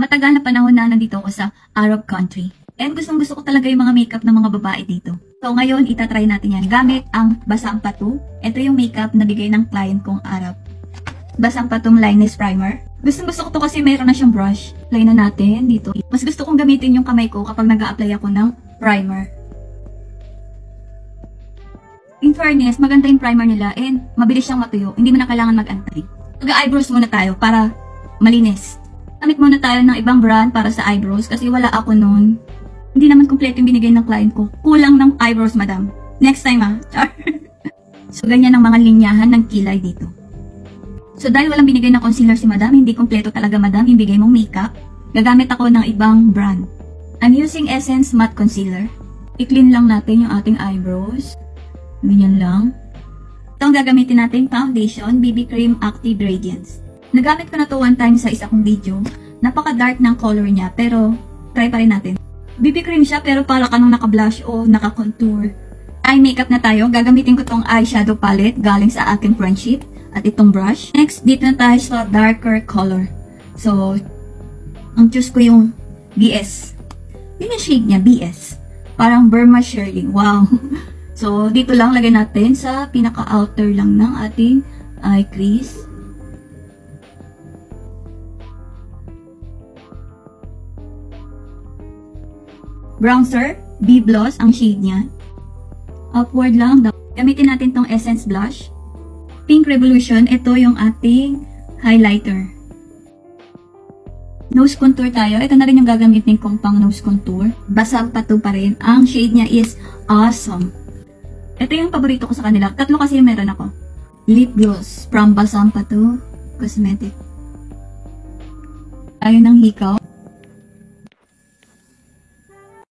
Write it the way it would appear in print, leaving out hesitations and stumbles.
Matagal na panahon na nandito ako sa Arab country. And gustong gusto ko talaga yung mga makeup ng mga babae dito. So ngayon, itatry natin yan gamit ang Basang Patu. Ito yung makeup na bigay ng client kong Arab. Basang Patong Lineless Primer. Gustong gusto ko to kasi mayroon na siyang brush. Apply na natin dito. Mas gusto kong gamitin yung kamay ko kapag nag-a-apply ako ng primer. In fairness, maganda yung primer nila and mabilis siyang matuyo. Hindi mo na kailangan mag-antay. Mag-eyebrows muna tayo para malinis. Gamit muna tayo ng ibang brand para sa eyebrows kasi wala ako noon. Hindi naman kompleto yung binigay ng client ko. Kulang ng eyebrows, madam. Next time, ha? So, ganyan ang mga linyahan ng kilay dito. So, dahil walang binigay na concealer si madam, hindi kompleto talaga, madam, yung bigay mong makeup. Gagamit ako ng ibang brand. I'm using Essence Matte Concealer. I-clean lang natin yung ating eyebrows. Ganyan lang. Ito ang gagamitin natin foundation, BB Cream Active Radiance. Nagamit ko na to one time sa isa kong video. Napaka-dark ng color niya, pero try pa rin natin. BB cream siya, pero para ka nung naka-blush o naka-contour. Eye makeup na tayo. Gagamitin ko tong eyeshadow palette galing sa aking friendship at itong brush. Next, dito na tayo sa darker color. So, ang choose ko yung BS. Yun yung shade niya, BS. Parang Burma Shirley. Wow! So, dito lang lagay natin sa pinaka-outer lang ng ating eye crease. Bronzer, B-Gloss ang shade niya. Upward lang. Gamitin natin tong Essence Blush. Pink Revolution, ito yung ating highlighter. Nose contour tayo. Ito na rin yung gagamitin kong pang nose contour. Basang Patu pa rin. Ang shade niya is Awesome. Ito yung paborito ko sa kanila. Tatlo kasi yung meron ako. Lip gloss from Basang Patu Cosmetic. Tayo ng hikaw.